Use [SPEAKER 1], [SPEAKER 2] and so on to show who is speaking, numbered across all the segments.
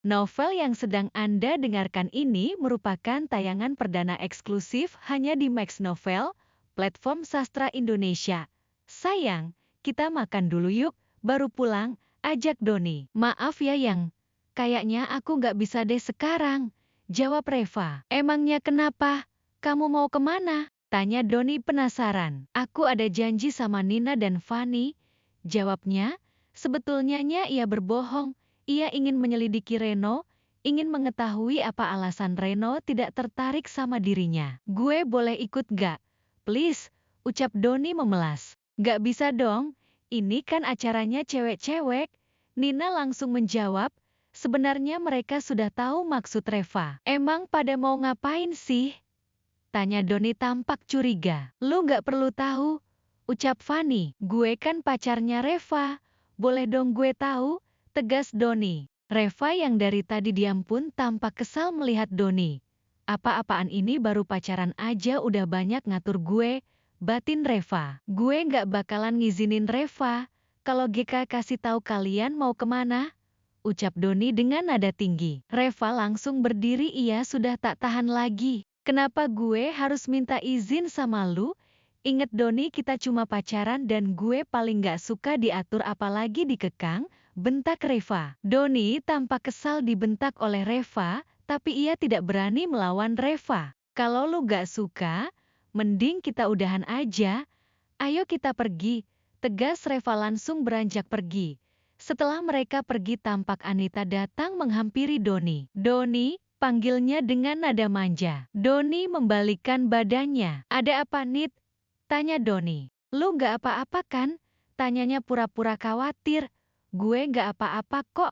[SPEAKER 1] Novel yang sedang Anda dengarkan ini merupakan tayangan perdana eksklusif hanya di Max Novel, platform sastra Indonesia. Sayang, kita makan dulu yuk, baru pulang, ajak Doni. Maaf ya Yang, kayaknya aku nggak bisa deh sekarang, jawab Reva. Emangnya kenapa? Kamu mau kemana? Tanya Doni penasaran. Aku ada janji sama Nina dan Fanny, jawabnya. Sebetulnya ia berbohong. Ia ingin menyelidiki Reno, ingin mengetahui apa alasan Reno tidak tertarik sama dirinya. Gue boleh ikut gak? Please, ucap Doni memelas. Gak bisa dong, ini kan acaranya cewek-cewek. Nina langsung menjawab, sebenarnya mereka sudah tahu maksud Reva. Emang pada mau ngapain sih? Tanya Doni tampak curiga. Lu gak perlu tahu, ucap Fanny. Gue kan pacarnya Reva, boleh dong gue tahu? Tegas Doni. Reva yang dari tadi diam pun tampak kesal melihat Doni. Apa-apaan ini baru pacaran aja udah banyak ngatur gue, batin Reva. Gue nggak bakalan ngizinin Reva, kalau GK kasih tahu kalian mau kemana, ucap Doni dengan nada tinggi. Reva langsung berdiri, ia sudah tak tahan lagi. Kenapa gue harus minta izin sama lu? Ingat Doni, kita cuma pacaran dan gue paling gak suka diatur apalagi dikekang, bentak Reva. Doni tampak kesal dibentak oleh Reva, tapi ia tidak berani melawan Reva. Kalau lu gak suka, mending kita udahan aja. Ayo kita pergi, tegas Reva langsung beranjak pergi. Setelah mereka pergi tampak Anita datang menghampiri Doni. Doni, panggilnya dengan nada manja. Doni membalikkan badannya. Ada apa Nit? Tanya Doni. Lu gak apa-apa kan? Tanyanya pura-pura khawatir. Gue gak apa-apa kok,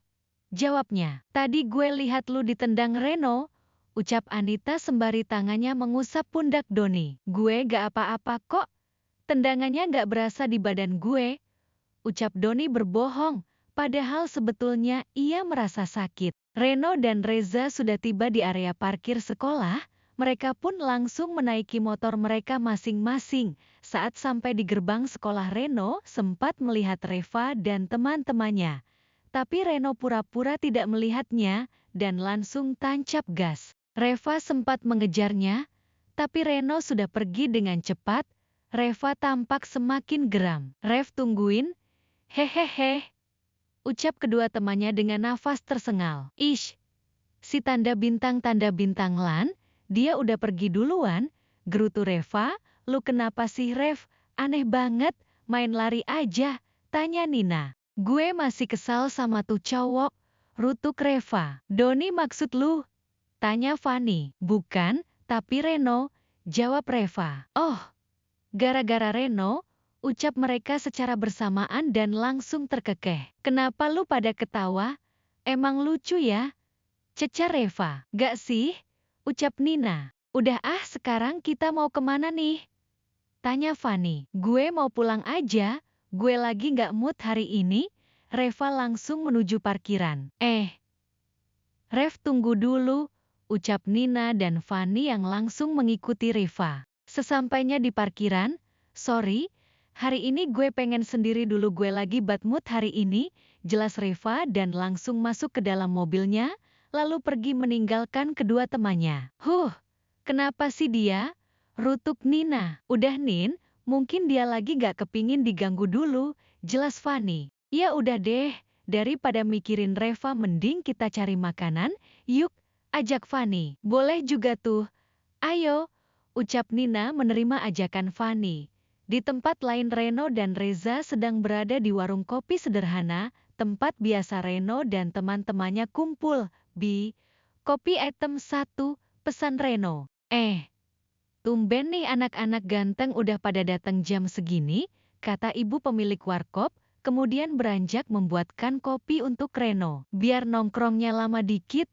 [SPEAKER 1] jawabnya. Tadi gue lihat lu ditendang Reno, ucap Anita sembari tangannya mengusap pundak Doni. Gue gak apa-apa kok, tendangannya gak berasa di badan gue, ucap Doni berbohong, padahal sebetulnya ia merasa sakit. Reno dan Reza sudah tiba di area parkir sekolah, mereka pun langsung menaiki motor mereka masing-masing. Saat sampai di gerbang sekolah Reno sempat melihat Reva dan teman-temannya. Tapi Reno pura-pura tidak melihatnya dan langsung tancap gas. Reva sempat mengejarnya, tapi Reno sudah pergi dengan cepat. Reva tampak semakin geram. Rev, tungguin. Hehehe, ucap kedua temannya dengan nafas tersengal. Ish, si tanda bintang lan, dia udah pergi duluan, gerutu Reva. Lu kenapa sih Rev? Aneh banget, main lari aja, tanya Nina. Gue masih kesal sama tuh cowok, rutuk Reva. Doni maksud lu? Tanya Fanny. Bukan, tapi Reno, jawab Reva. Oh, gara-gara Reno, ucap mereka secara bersamaan dan langsung terkekeh. Kenapa lu pada ketawa? Emang lucu ya? Cecar Reva. Gak sih? Ucap Nina. Udah sekarang kita mau kemana nih? Tanya Fanny. Gue mau pulang aja, gue lagi gak mood hari ini. Reva langsung menuju parkiran. Rev, tunggu dulu, ucap Nina dan Fanny yang langsung mengikuti Reva. Sesampainya di parkiran, sorry, hari ini gue pengen sendiri dulu, gue lagi bad mood hari ini, jelas Reva dan langsung masuk ke dalam mobilnya, lalu pergi meninggalkan kedua temannya. Kenapa sih dia? Rutuk Nina. Udah Nin, mungkin dia lagi gak kepingin diganggu dulu, jelas Fanny. Ya udah deh, daripada mikirin Reva mending kita cari makanan, yuk, ajak Fanny. Boleh juga tuh, ayo, ucap Nina menerima ajakan Fanny. Di tempat lain Reno dan Reza sedang berada di warung kopi sederhana, tempat biasa Reno dan teman-temannya kumpul. Kopi item 1, pesan Reno. Tumben nih anak-anak ganteng udah pada datang jam segini, kata ibu pemilik warkop, kemudian beranjak membuatkan kopi untuk Reno. Biar nongkrongnya lama dikit,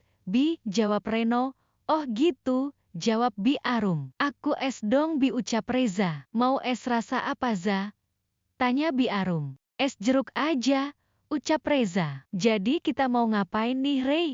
[SPEAKER 1] jawab Reno. Oh gitu, jawab Bi Arum. Aku es dong Bi, ucap Reza. Mau es rasa apa Za? Tanya Bi Arum. Es jeruk aja, ucap Reza. Jadi kita mau ngapain nih Rey?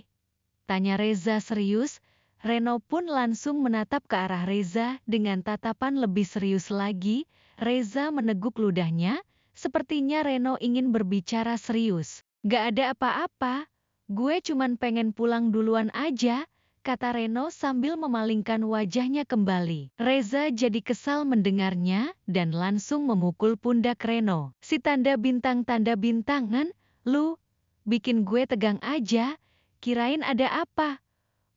[SPEAKER 1] Tanya Reza serius. Reno pun langsung menatap ke arah Reza dengan tatapan lebih serius lagi. Reza meneguk ludahnya, sepertinya Reno ingin berbicara serius. Gak ada apa-apa, gue cuman pengen pulang duluan aja, kata Reno sambil memalingkan wajahnya kembali. Reza jadi kesal mendengarnya dan langsung memukul pundak Reno. Si tanda bintangan, lu bikin gue tegang aja, kirain ada apa?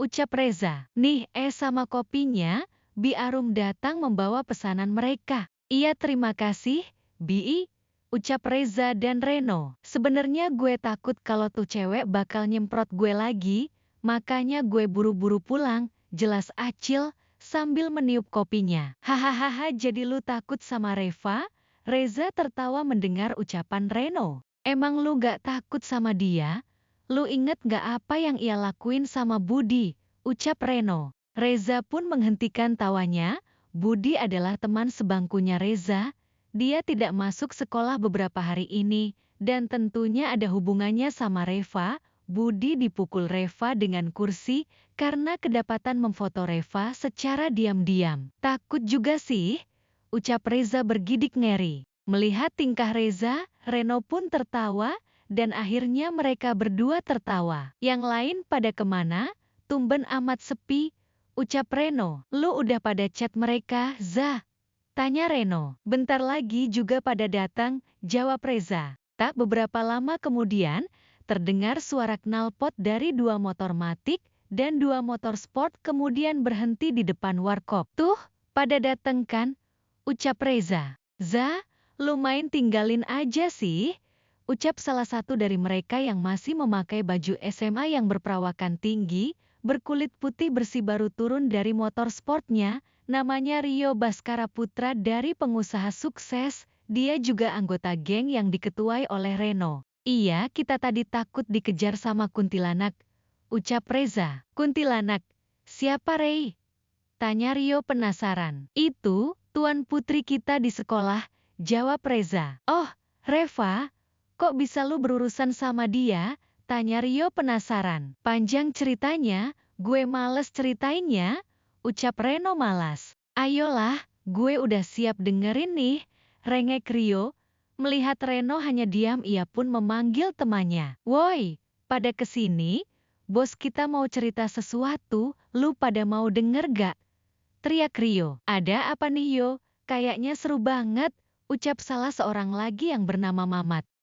[SPEAKER 1] Ucap Reza. Nih sama kopinya, Bi Arum datang membawa pesanan mereka. Iya terima kasih, Bi. Ucap Reza dan Reno. Sebenarnya gue takut kalau tuh cewek bakal nyemprot gue lagi, makanya gue buru-buru pulang, jelas Acil, sambil meniup kopinya. Hahaha jadi lu takut sama Reva? Reza tertawa mendengar ucapan Reno. Emang lu gak takut sama dia? Lu inget gak apa yang ia lakuin sama Budi? Ucap Reno. Reza pun menghentikan tawanya. Budi adalah teman sebangkunya Reza. Dia tidak masuk sekolah beberapa hari ini, dan tentunya ada hubungannya sama Reva. Budi dipukul Reva dengan kursi karena kedapatan memfoto Reva secara diam-diam. Takut juga sih, ucap Reza bergidik ngeri. Melihat tingkah Reza, Reno pun tertawa, dan akhirnya mereka berdua tertawa. Yang lain pada kemana? Tumben amat sepi, ucap Reno. Lu udah pada chat mereka, Za? Tanya Reno. Bentar lagi juga pada datang, jawab Reza. Tak beberapa lama kemudian, terdengar suara knalpot dari 2 motor matic dan 2 motor sport kemudian berhenti di depan warkop. Tuh, pada dateng kan? Ucap Reza. Za, lu main tinggalin aja sih. Ucap salah satu dari mereka yang masih memakai baju SMA yang berperawakan tinggi, berkulit putih bersih baru turun dari motor sportnya. Namanya Rio Baskara Putra dari pengusaha sukses, dia juga anggota geng yang diketuai oleh Reno. Iya, kita tadi takut dikejar sama kuntilanak, ucap Reza. Kuntilanak? Siapa Rey? Tanya Rio penasaran. Itu, tuan putri kita di sekolah, jawab Reza. Oh, Reva, kok bisa lu berurusan sama dia? Tanya Rio penasaran. Panjang ceritanya, gue males ceritainnya, ucap Reno malas. Ayolah, gue udah siap dengerin nih, rengek Rio. Melihat Reno hanya diam ia pun memanggil temannya. Woi, pada kesini, bos kita mau cerita sesuatu, lu pada mau denger gak? Teriak Rio. Ada apa nih Yo? Kayaknya seru banget, ucap salah seorang lagi yang bernama Mamat.